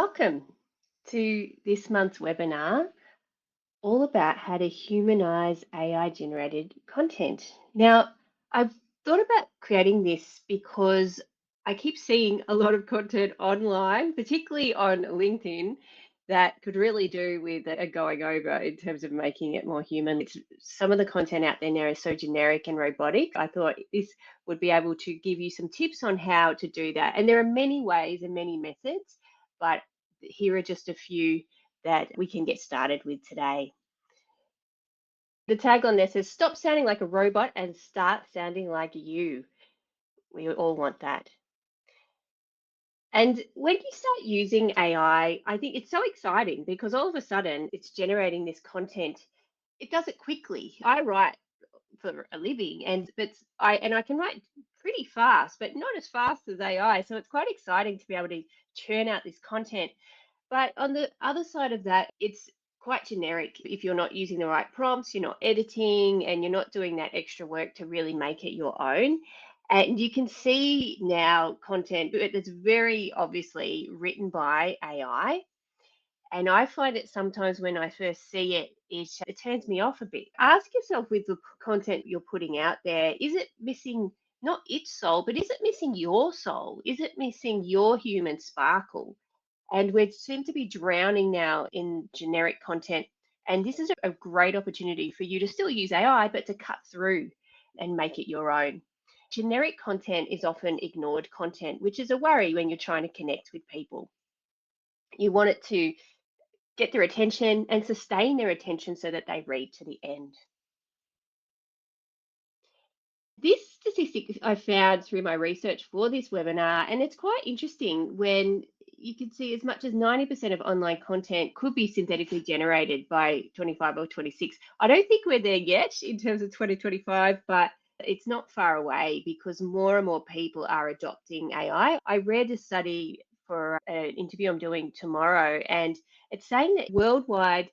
Welcome to this month's webinar, all about how to humanize AI generated content. Now, I've thought about creating this because I keep seeing a lot of content online, particularly on LinkedIn, that could really do with a going over in terms of making it more human. Some of the content out there now is so generic and robotic. I thought this would be able to give you some tips on how to do that. And there are many ways and many methods, but here are just a few that we can get started with today. The tagline there says, "Stop sounding like a robot and start sounding like you." We all want that. And when you start using AI, I think it's so exciting because all of a sudden it's generating this content. It does it quickly. I write for a living, and I can write pretty fast, but not as fast as AI. So it's quite exciting to be able to churn out this content. But on the other side of that, it's quite generic. If you're not using the right prompts, you're not editing, and you're not doing that extra work to really make it your own. And you can see now content that's very obviously written by AI. And I find it sometimes when I first see it, it turns me off a bit. Ask yourself with the content you're putting out there, is it missing not its soul, but is it missing your soul? Is it missing your human sparkle? And we seem to be drowning now in generic content. And this is a great opportunity for you to still use AI, but to cut through and make it your own. Generic content is often ignored content, which is a worry when you're trying to connect with people. You want it to get their attention and sustain their attention so that they read to the end. This statistic I found through my research for this webinar, and it's quite interesting when you can see as much as 90% of online content could be synthetically generated by 25 or 26. I don't think we're there yet in terms of 2025, but it's not far away because more and more people are adopting AI. I read a study for an interview I'm doing tomorrow, and it's saying that worldwide,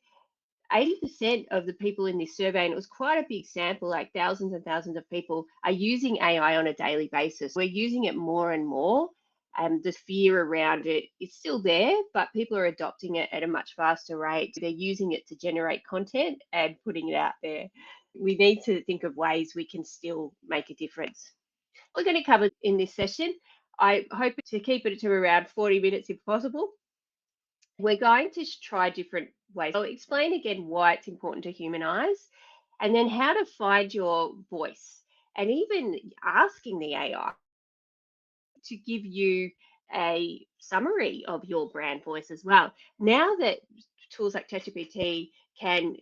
80% of the people in this survey, and it was quite a big sample, like thousands and thousands of people, are using AI on a daily basis. We're using it more and more. And the fear around it is still there, but people are adopting it at a much faster rate. They're using it to generate content and putting it out there. We need to think of ways we can still make a difference. We're going to cover in this session. I hope to keep it to around 40 minutes if possible. We're going to try different ways. I'll explain again why it's important to humanize, and then how to find your voice, and even asking the AI to give you a summary of your brand voice as well. Now that tools like ChatGPT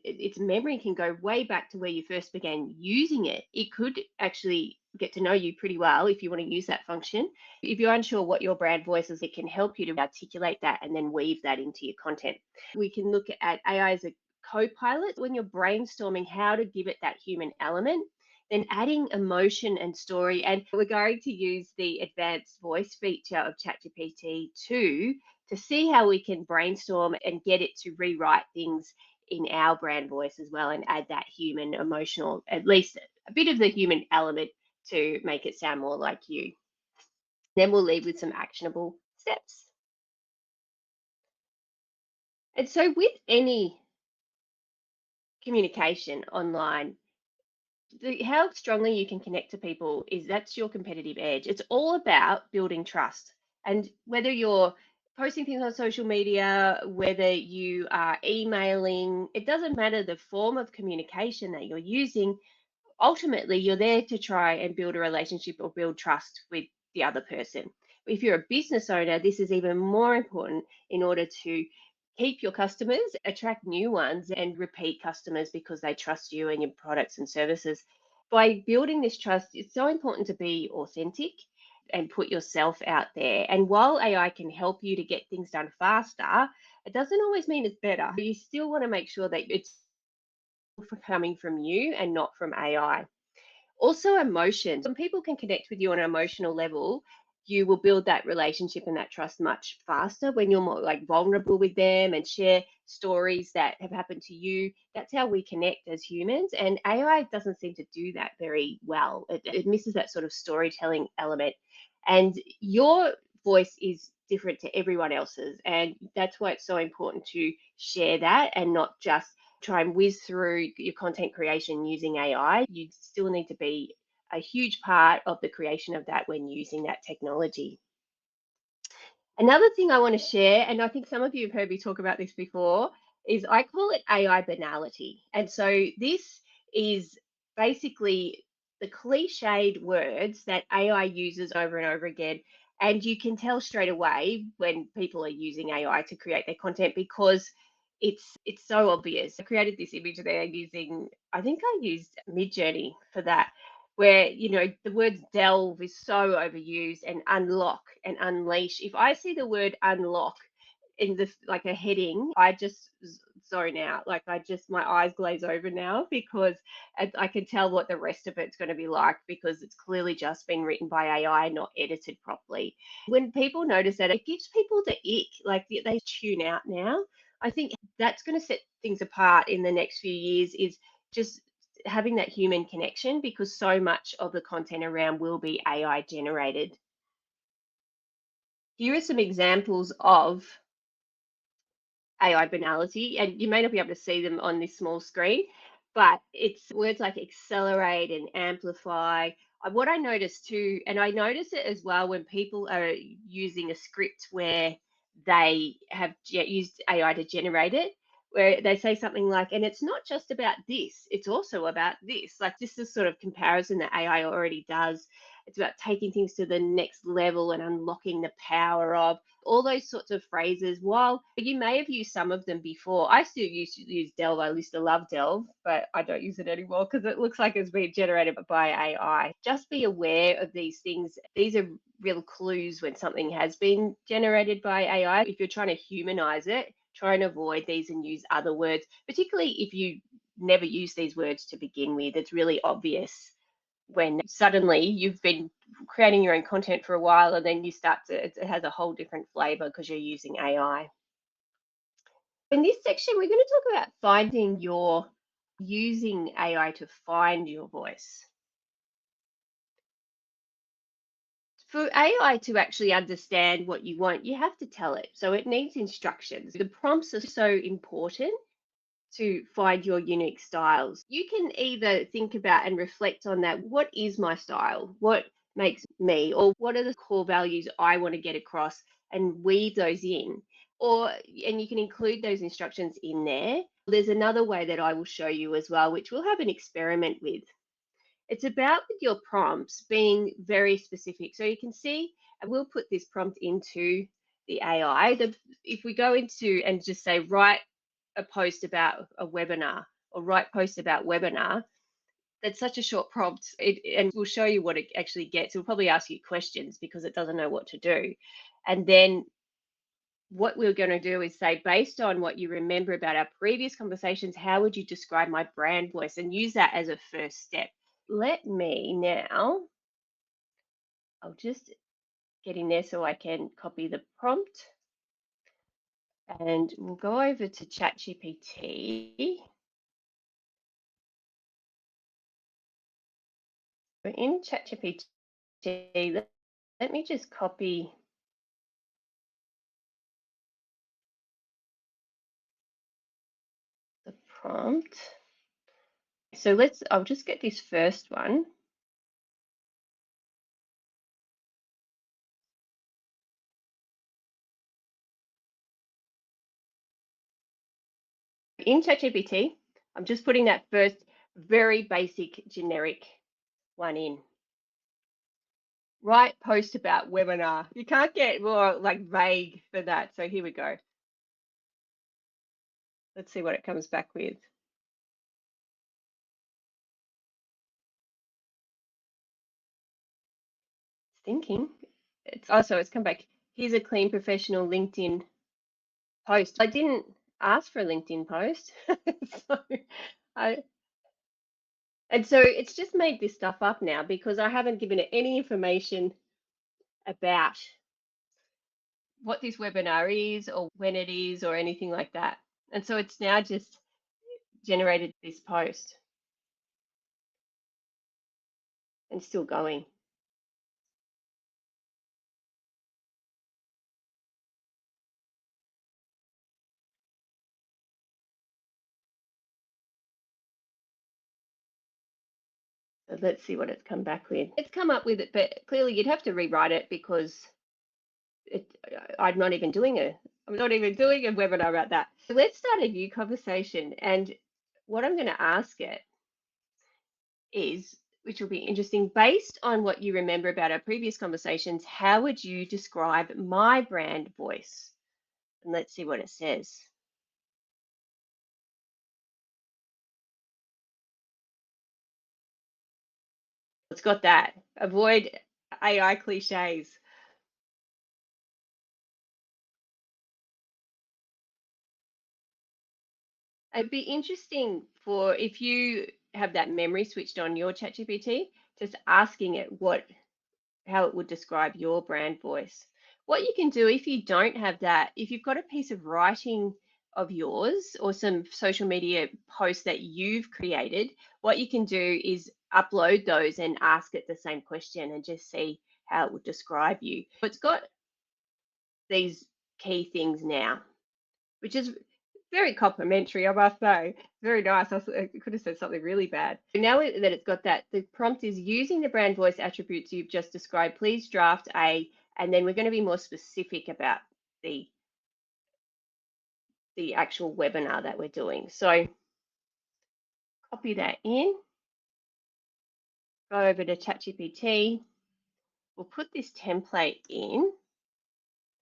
its memory can go way back to where you first began using it, it could actually get to know you pretty well if you want to use that function. If you're unsure what your brand voice is, it can help you to articulate that and then weave that into your content. We can look at AI as a co-pilot when you're brainstorming how to give it that human element, then adding emotion and story. And we're going to use the advanced voice feature of ChatGPT 2 to see how we can brainstorm and get it to rewrite things in our brand voice as well and add that human emotional, at least a bit of the human element to make it sound more like you. Then we'll leave with some actionable steps. And so with any communication online, how strongly you can connect to people that's your competitive edge. It's all about building trust. And whether you're posting things on social media, whether you are emailing, it doesn't matter the form of communication that you're using. Ultimately, you're there to try and build a relationship or build trust with the other person. If you're a business owner, this is even more important in order to keep your customers, attract new ones, and repeat customers because they trust you and your products and services. By building this trust, it's so important to be authentic and put yourself out there. And while AI can help you to get things done faster, it doesn't always mean it's better. You still want to make sure that it's coming from you and not from AI. Also, emotions. When people can connect with you on an emotional level, you will build that relationship and that trust much faster when you're more like vulnerable with them and share stories that have happened to you. That's how we connect as humans. And AI doesn't seem to do that very well. It misses that sort of storytelling element. And your voice is different to everyone else's. And that's why it's so important to share that and not just try and whiz through your content creation using AI. You still need to be a huge part of the creation of that when using that technology. Another thing I want to share, and I think some of you have heard me talk about this before, is I call it AI banality. And so this is basically the cliched words that AI uses over and over again. And you can tell straight away when people are using AI to create their content because it's so obvious. I created this image there using, I think I used Midjourney for that, where the word delve is so overused, and unlock and unleash. If I see the word unlock in this like a heading, I just zone out. Like I just my eyes glaze over now because I can tell what the rest of it's going to be like because it's clearly just been written by AI, not edited properly. When people notice that, it gives people the ick, like they tune out now. I think that's going to set things apart in the next few years, is just having that human connection, because so much of the content around will be AI generated. Here are some examples of AI banality, and you may not be able to see them on this small screen, but it's words like accelerate and amplify. What I notice too, and I notice it as well when people are using a script where they have used AI to generate it, where they say something like, and it's not just about this, it's also about this. Like this is sort of comparison that AI already does. It's about taking things to the next level and unlocking the power of all those sorts of phrases. While you may have used some of them before, I still used to use Delve. I used to love Delve, but I don't use it anymore because it looks like it's been generated by AI. Just be aware of these things. These are real clues when something has been generated by AI. If you're trying to humanize it, try and avoid these and use other words, particularly if you never use these words to begin with. It's really obvious when suddenly you've been creating your own content for a while and then you start to, it has a whole different flavor because you're using AI. In this section, we're going to talk about using AI to find your voice. For AI to actually understand what you want, you have to tell it. So it needs instructions. The prompts are so important to find your unique styles. You can either think about and reflect on that. What is my style? What makes me? Or what are the core values I want to get across, and weave those in? And you can include those instructions in there. There's another way that I will show you as well, which we'll have an experiment with. It's about with your prompts being very specific. So you can see, and we'll put this prompt into the AI. If we go into and just say, write a post about a webinar or write post about webinar, that's such a short prompt, and we'll show you what it actually gets. It'll probably ask you questions because it doesn't know what to do. And then what we're going to do is say, based on what you remember about our previous conversations, how would you describe my brand voice, and use that as a first step. Let me now, I'll just get in there so I can copy the prompt, and we'll go over to ChatGPT. We're in ChatGPT. Let me just copy the prompt. So I'll just get this first one. In ChatGPT, I'm just putting that first very basic generic one in. Write post about webinar. You can't get more like vague for that. So here we go. Let's see what it comes back with. It's thinking. It's come back. Here's a clean professional LinkedIn post. I didn't ask for a LinkedIn post. So it's just made this stuff up now because I haven't given it any information about what this webinar is or when it is or anything like that. And so it's now just generated this post and still going. Let's see what it's come back with. It's come up with it, but clearly you'd have to rewrite it because it, I'm not even doing I'm not even doing a webinar about that. So let's start a new conversation. And what I'm going to ask it is, which will be interesting, based on what you remember about our previous conversations, how would you describe my brand voice? And let's see what it says. It's got that. Avoid AI cliches. It'd be interesting for if you have that memory switched on your ChatGPT, just asking it how it would describe your brand voice. What you can do if you don't have that, if you've got a piece of writing of yours or some social media posts that you've created, what you can do is upload those and ask it the same question and just see how it would describe you. It's got these key things now, which is very complimentary, I must say. Very nice. I could have said something really bad. Now that it's got that, the prompt is using the brand voice attributes you've just described. Please draft and then we're going to be more specific about the actual webinar that we're doing. So copy that in, go over to ChatGPT. We'll put this template in.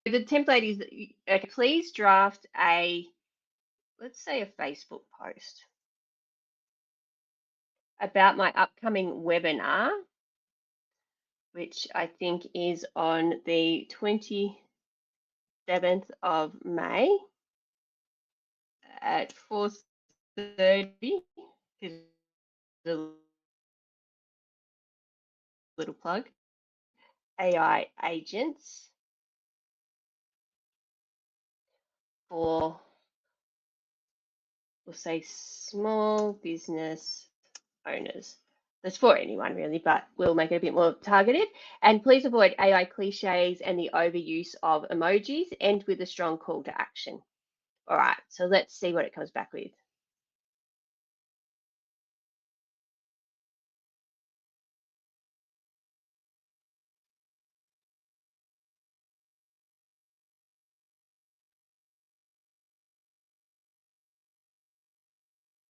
The template is, okay, please draft let's say a Facebook post about my upcoming webinar, which I think is on the 27th of May at 4:30. Here's a little plug. AI agents for, we'll say, small business owners. That's for anyone really, but we'll make it a bit more targeted. And please avoid AI cliches and the overuse of emojis. End with a strong call to action. All right, so let's see what it comes back with.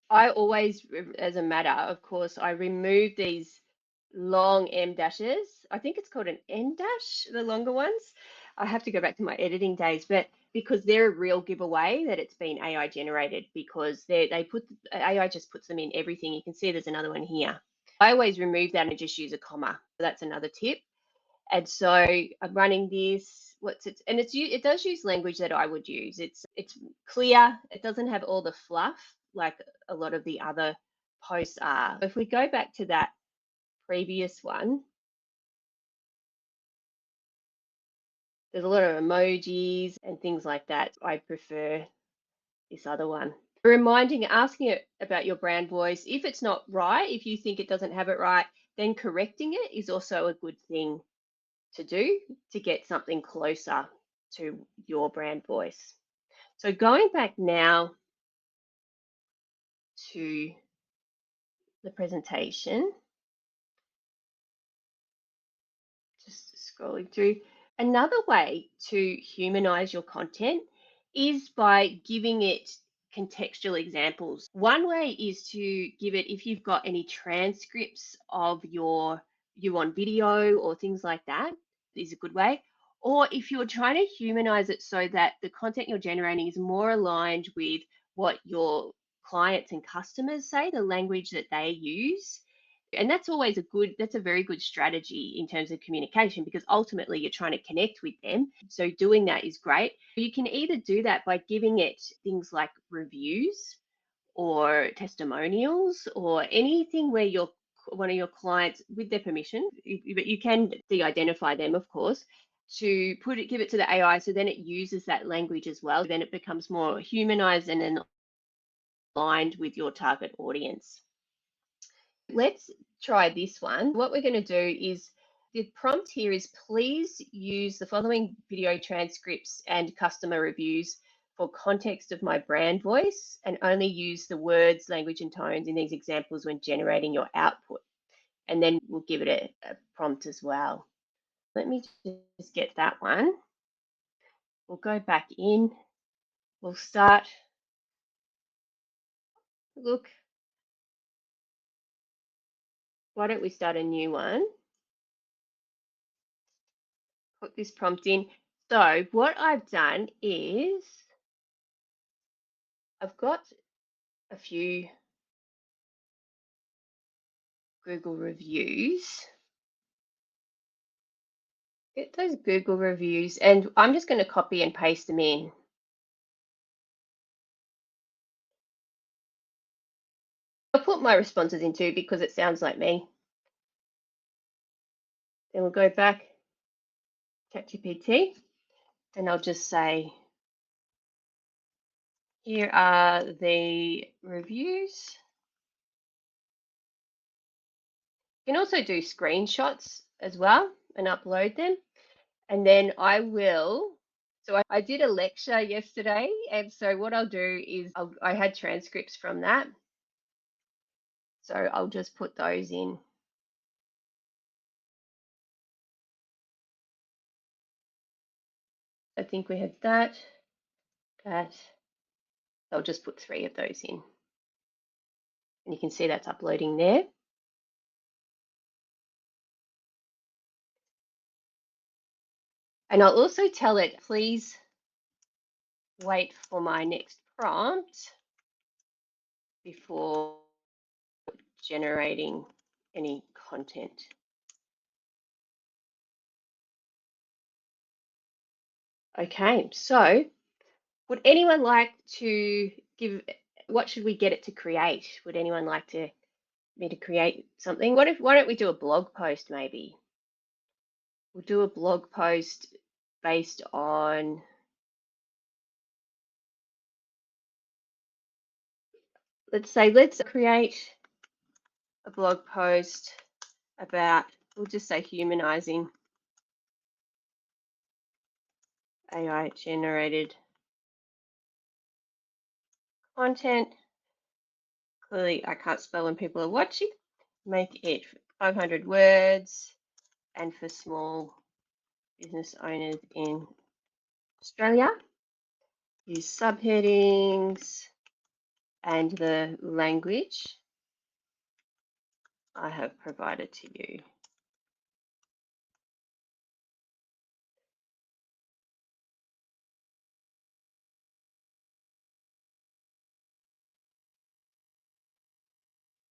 I always, as a matter, of course, I remove these long M dashes. I think it's called an N dash, the longer ones. I have to go back to my editing days, but because they're a real giveaway that it's been AI generated, because they put AI just puts them in everything. You can see there's another one here. I always remove that and just use a comma. So that's another tip. And so I'm running this. And it does use language that I would use. It's clear. It doesn't have all the fluff like a lot of the other posts are. If we go back to that previous one, there's a lot of emojis and things like that. I prefer this other one. Asking it about your brand voice. If it's not right, if you think it doesn't have it right, then correcting it is also a good thing to do to get something closer to your brand voice. So going back now to the presentation, just scrolling through. Another way to humanize your content is by giving it contextual examples. One way is to give it, if you've got any transcripts of you on video or things like that, is a good way. Or if you're trying to humanize it so that the content you're generating is more aligned with what your clients and customers say, the language that they use. And that's a very good strategy in terms of communication, because ultimately you're trying to connect with them. So doing that is great. You can either do that by giving it things like reviews or testimonials or anything where one of your clients, with their permission, but you can de-identify them, of course, to give it to the AI, so then it uses that language as well. Then it becomes more humanized and then aligned with your target audience. Let's try this one. What we're going to do is, the prompt here is, please use the following video transcripts and customer reviews for context of my brand voice, and only use the words, language, and tones in these examples when generating your output. and then we'll give it a prompt as well. Let me just get that one. We'll go back in. We'll start. Look, why don't we start a new one? Put this prompt in. So what I've done is I've got a few Google reviews. Get those Google reviews, and I'm just going to copy and paste them in. I'll put my responses in too because it sounds like me. Then we'll go back, ChatGPT, and I'll just say, here are the reviews. You can also do screenshots as well and upload them. And then I will. So I did a lecture yesterday. And so what I'll do is I had transcripts from that. So I'll just put those in. I think we had that. I'll just put 3 of those in. And you can see that's uploading there. And I'll also tell it, please wait for my next prompt before generating any content. Okay, so would anyone like to give, what should we get it to create? Would anyone like me to create something? Why don't we do a blog post maybe? We'll do a blog post based on, let's create a blog post about, we'll just say humanizing AI generated content. Clearly, I can't spell when people are watching. Make it 500 words and for small business owners in Australia. Use subheadings and the language I have provided to you.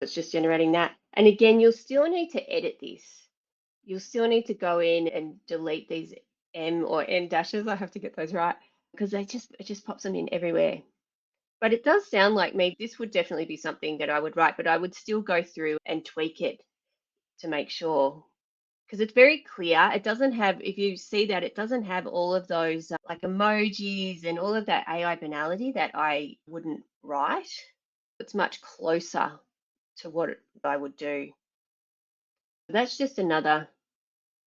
It's just generating that. And again, you'll still need to edit this. You'll still need to go in and delete these M or M dashes. I have to get those right because it just pops them in everywhere. But it does sound like me. This would definitely be something that I would write, but I would still go through and tweak it to make sure, because it's very clear. It doesn't have, if you see that, it doesn't have all of those like emojis and all of that AI banality that I wouldn't write. It's much closer to what I would do. That's just another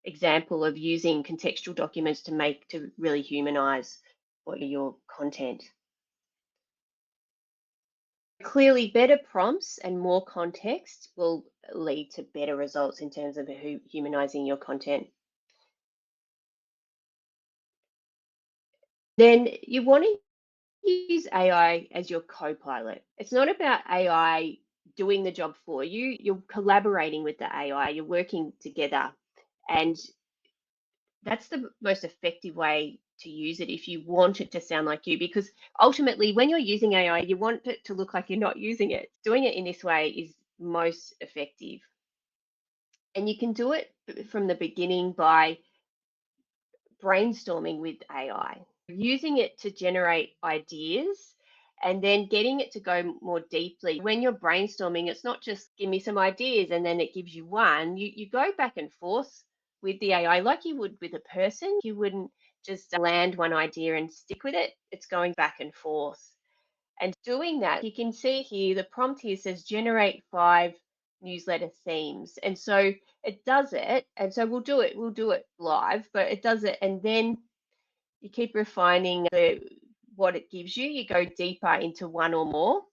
example of using contextual documents to really humanize what your content. Clearly, better prompts and more context will lead to better results in terms of humanizing your content. Then you want to use AI as your co-pilot. It's not about AI doing the job for you. You're collaborating with the AI, you're working together. And that's the most effective way to use it if you want it to sound like you, because ultimately when you're using AI, you want it to look like you're not using it. Doing it in this way is most effective. And you can do it from the beginning by brainstorming with AI, using it to generate ideas and then getting it to go more deeply. When you're brainstorming, it's not just give me some ideas and then it gives you one. You go back and forth with the AI like you would with a person. You wouldn't just land one idea and stick with it. It's going back and forth. And doing that, you can see here, the prompt here says generate 5 newsletter themes. And so it does it. And so we'll do it live, but it does it. And then you keep refining what it gives you. You go deeper into one or more.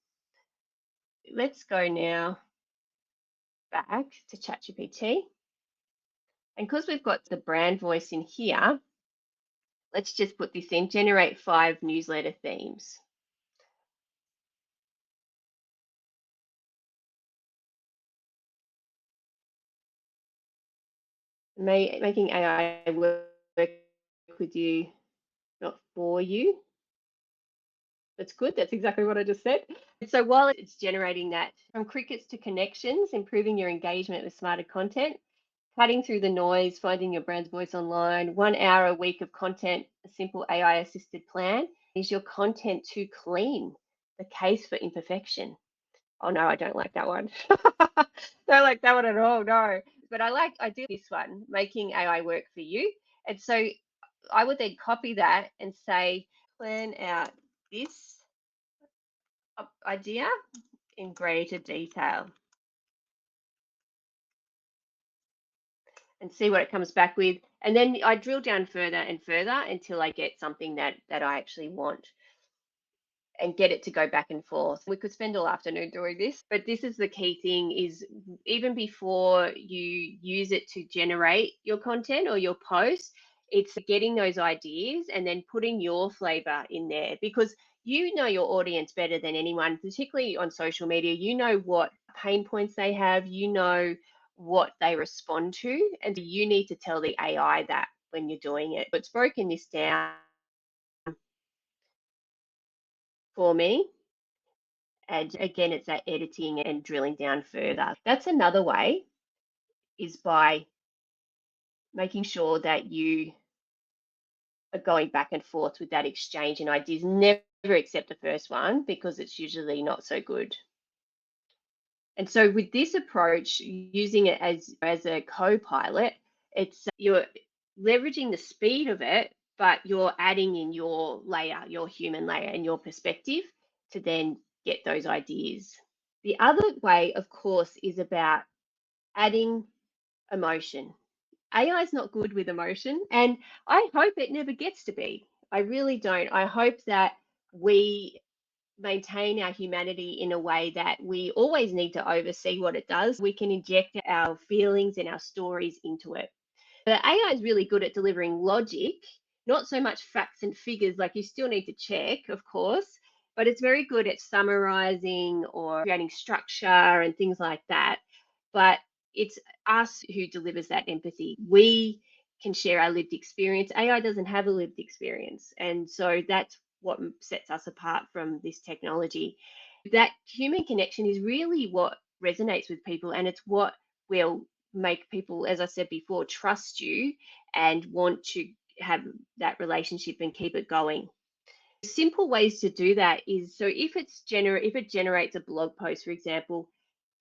Let's go now back to ChatGPT. And because we've got the brand voice in here, let's just put this in, generate 5 newsletter themes. Making AI work with you, not for you. That's good. That's exactly what I just said. So while it's generating that from crickets to connections, improving your engagement with smarter content, cutting through the noise, finding your brand's voice online, 1 hour a week of content, a simple AI assisted plan. Is your content too clean? The case for imperfection. Oh no, I don't like that one. Don't like that one at all. No, but I do this one, making AI work for you. And so I would then copy that and say, plan out this idea in greater detail and see what it comes back with. And then I drill down further and further until I get something that I actually want and get it to go back and forth. We could spend all afternoon doing this, but this is the key thing is even before you use it to generate your content or your post, it's getting those ideas and then putting your flavor in there because you know your audience better than anyone, particularly on social media. You know what pain points they have, you know what they respond to, and you need to tell the AI that when you're doing it. It's broken this down for me. And again, it's that editing and drilling down further. That's another way is by making sure that you are going back and forth with that exchange and ideas. Never accept the first one because it's usually not so good. And so with this approach, using it as a co-pilot, it's you're leveraging the speed of it, but you're adding in your layer, your human layer and your perspective to then get those ideas. The other way, of course, is about adding emotion. AI is not good with emotion, and I hope it never gets to be. I really don't. I hope that we maintain our humanity in a way that we always need to oversee what it does. We can inject our feelings and our stories into it. The AI is really good at delivering logic, not so much facts and figures, like you still need to check, of course, but it's very good at summarizing or creating structure and things like that. But it's us who delivers that empathy. We can share our lived experience. AI doesn't have a lived experience. And so that's what sets us apart from this technology. That human connection is really what resonates with people, and it's what will make people, as I said before, trust you and want to have that relationship and keep it going. Simple ways to do that is so if it generates a blog post, for example,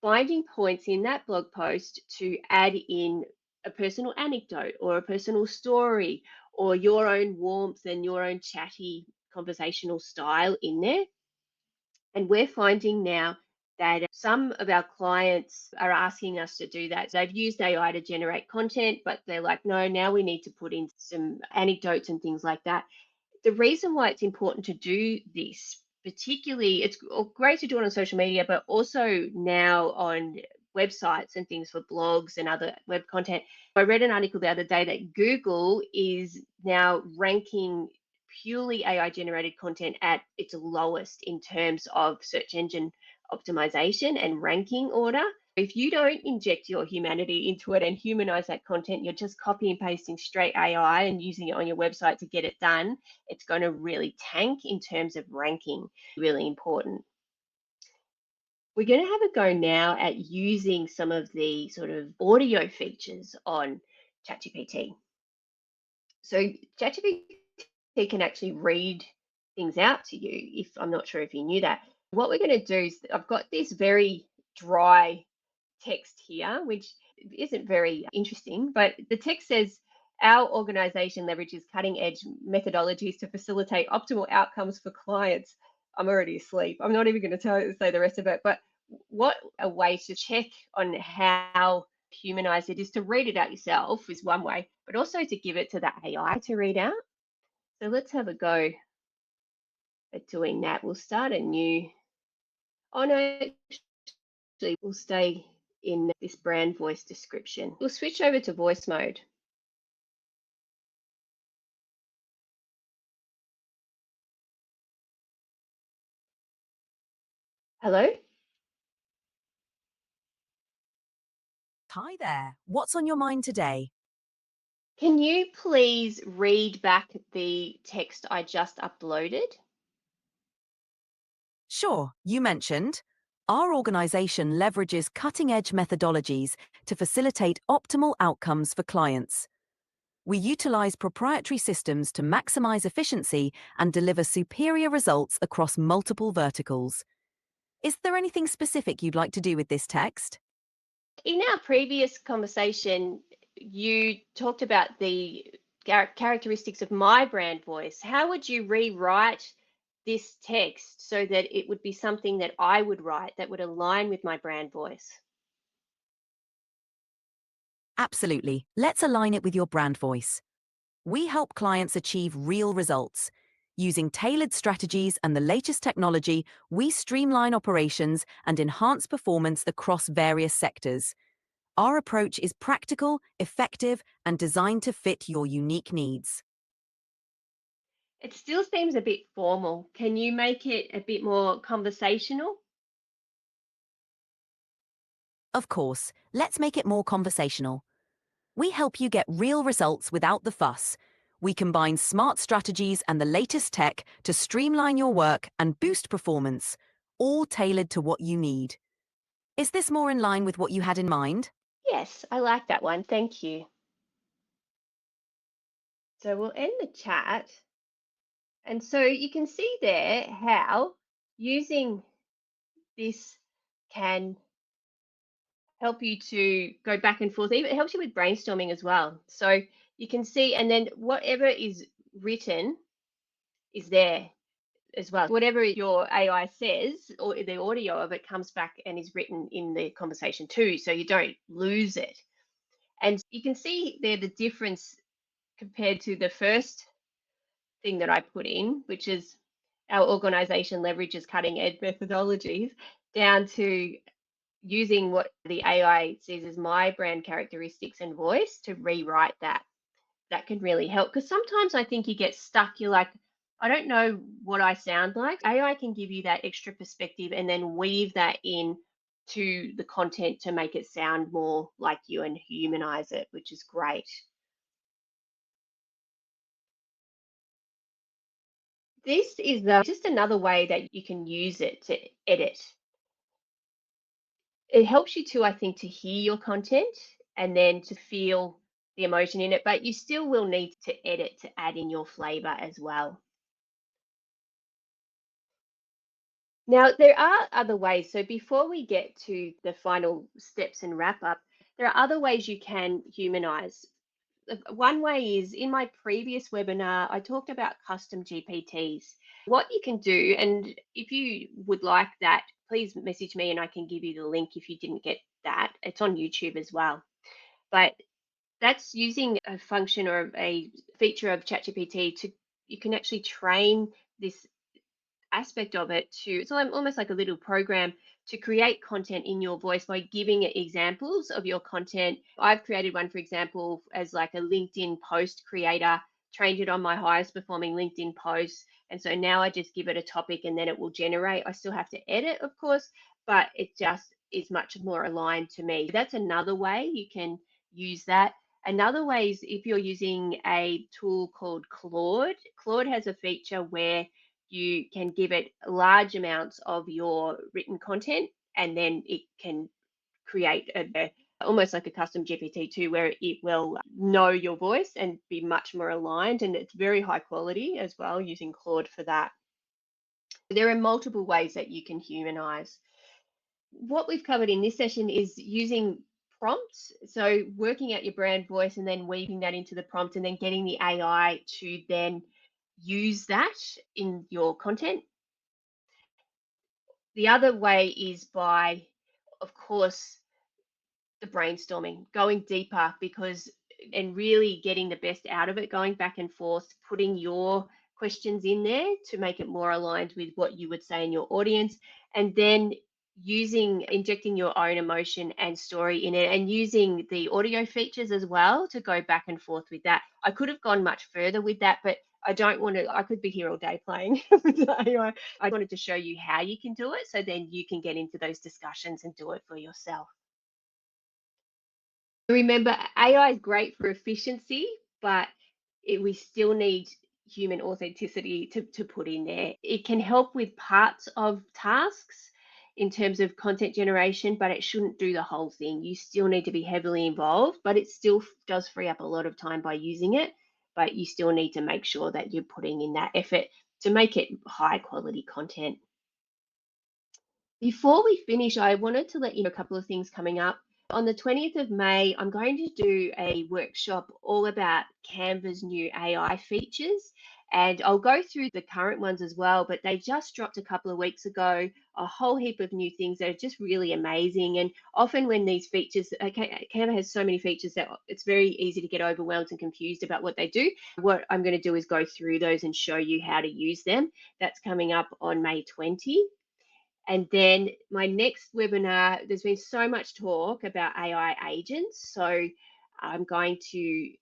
finding points in that blog post to add in a personal anecdote or a personal story or your own warmth and your own chatty conversational style in there. And we're finding now that some of our clients are asking us to do that. They've used AI to generate content, but they're like, no, now we need to put in some anecdotes and things like that. The reason why it's important to do this, particularly, it's great to do it on social media, but also now on websites and things for blogs and other web content. I read an article the other day that Google is now ranking purely AI generated content at its lowest in terms of search engine optimization and ranking order. If you don't inject your humanity into it and humanize that content, you're just copy and pasting straight AI and using it on your website to get it done, it's going to really tank in terms of ranking. Really important. We're going to have a go now at using some of the sort of audio features on ChatGPT. So ChatGPT can actually read things out to you. If I'm not sure if you knew that. What we're going to do is I've got this very dry text here, which isn't very interesting, but the text says our organization leverages cutting edge methodologies to facilitate optimal outcomes for clients. I'm already asleep. I'm not even going to say the rest of it, but what a way to check on how humanized it is to read it out yourself is one way, but also to give it to the AI to read out. So let's have a go at doing that. We'll start a new, oh no, actually we'll stay in this brand voice description. We'll switch over to voice mode. Hello? Hi there. What's on your mind today? Can you please read back the text I just uploaded? Sure, you mentioned our organization leverages cutting edge methodologies to facilitate optimal outcomes for clients. We utilize proprietary systems to maximize efficiency and deliver superior results across multiple verticals. Is there anything specific you'd like to do with this text? In our previous conversation, you talked about the characteristics of my brand voice. How would you rewrite this text so that it would be something that I would write that would align with my brand voice? Absolutely. Let's align it with your brand voice. We help clients achieve real results. Using tailored strategies and the latest technology, we streamline operations and enhance performance across various sectors. Our approach is practical, effective, and designed to fit your unique needs. It still seems a bit formal. Can you make it a bit more conversational? Of course, let's make it more conversational. We help you get real results without the fuss. We combine smart strategies and the latest tech to streamline your work and boost performance, all tailored to what you need. Is this more in line with what you had in mind? Yes, I like that one. Thank you. So we'll end the chat. And so you can see there how using this can help you to go back and forth. Even it helps you with brainstorming as well. So you can see, and then whatever is written is there as well. Whatever your AI says, or the audio of it comes back and is written in the conversation too, so you don't lose it. And you can see there the difference compared to the first thing that I put in, which is our organization leverages cutting edge methodologies, down to using what the AI sees as my brand characteristics and voice to rewrite that. That can really help because sometimes I think you get stuck. You're like, I don't know what I sound like. AI can give you that extra perspective and then weave that in to the content to make it sound more like you and humanize it, which is great. This is just another way that you can use it to edit. It helps you to, I think, to hear your content and then to feel the emotion in it, but you still will need to edit to add in your flavor as well. Now, there are other ways. So before we get to the final steps and wrap up, there are other ways you can humanize. One way is in my previous webinar, I talked about custom GPTs. What you can do, and if you would like that, please message me and I can give you the link if you didn't get that. It's on YouTube as well. But that's using a function or a feature of ChatGPT to you can actually train this aspect of it to it's almost like a little program to create content in your voice by giving it examples of your content. I've created one, for example, as like a LinkedIn post creator, trained it on my highest performing LinkedIn posts. And so now I just give it a topic and then it will generate. I still have to edit, of course, but it just is much more aligned to me. That's another way you can use that. Another way is if you're using a tool called Claude. Claude has a feature where you can give it large amounts of your written content and then it can create almost like a custom GPT-2 where it will know your voice and be much more aligned, and it's very high quality as well using Claude for that. There are multiple ways that you can humanize. What we've covered in this session is using prompts, so working out your brand voice and then weaving that into the prompt and then getting the AI to then use that in your content. The other way is by, of course, the brainstorming, going deeper because and really getting the best out of it, going back and forth, putting your questions in there to make it more aligned with what you would say in your audience, and then injecting your own emotion and story in it, and using the audio features as well to go back and forth with that. I could have gone much further with that, but I don't want to, I could be here all day playing with the AI. I wanted to show you how you can do it so then you can get into those discussions and do it for yourself. Remember, AI is great for efficiency, but we still need human authenticity to put in there. It can help with parts of tasks in terms of content generation, but it shouldn't do the whole thing. You still need to be heavily involved, but it still does free up a lot of time by using it. But you still need to make sure that you're putting in that effort to make it high quality content. Before we finish, I wanted to let you know a couple of things coming up. On the 20th of May, I'm going to do a workshop all about Canva's new AI features. And I'll go through the current ones as well, but they just dropped a couple of weeks ago, a whole heap of new things that are just really amazing. And often when these features, Canva has so many features that it's very easy to get overwhelmed and confused about what they do. What I'm going to do is go through those and show you how to use them. That's coming up on May 20. And then my next webinar, there's been so much talk about AI agents. So I'm going to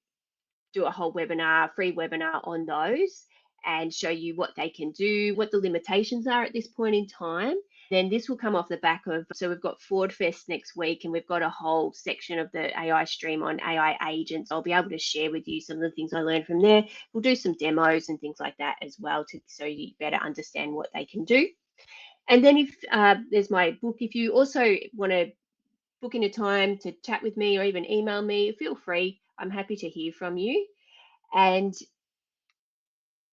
do a whole webinar, free webinar on those and show you what they can do, what the limitations are at this point in time. Then this will come off the back of, so we've got Ford Fest next week and we've got a whole section of the AI stream on AI agents. I'll be able to share with you some of the things I learned from there. We'll do some demos and things like that as well so you better understand what they can do. And then if there's my book, if you also want to book in a time to chat with me or even email me, feel free. I'm happy to hear from you. And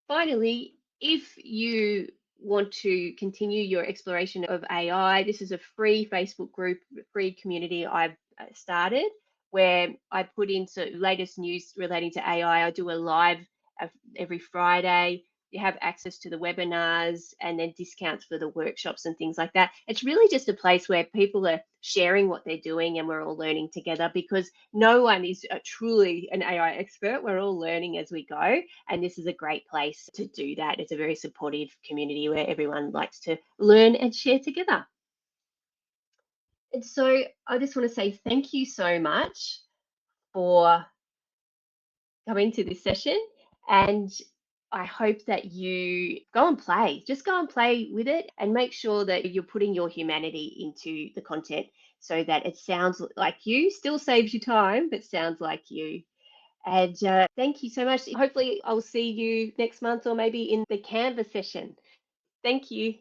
finally, if you want to continue your exploration of AI, this is a free Facebook group, free community I've started where I put in the latest news relating to AI. I do a live every Friday. You have access to the webinars and then discounts for the workshops and things like that. It's really just a place where people are sharing what they're doing and we're all learning together, because no one is truly an AI expert. We're all learning as we go. And this is a great place to do that. It's a very supportive community where everyone likes to learn and share together. And so I just want to say thank you so much for coming to this session. And I hope that you go and play. Just go and play with it and make sure that you're putting your humanity into the content so that it sounds like you, still saves you time, but sounds like you. And thank you so much. Hopefully, I'll see you next month or maybe in the Canva session. Thank you.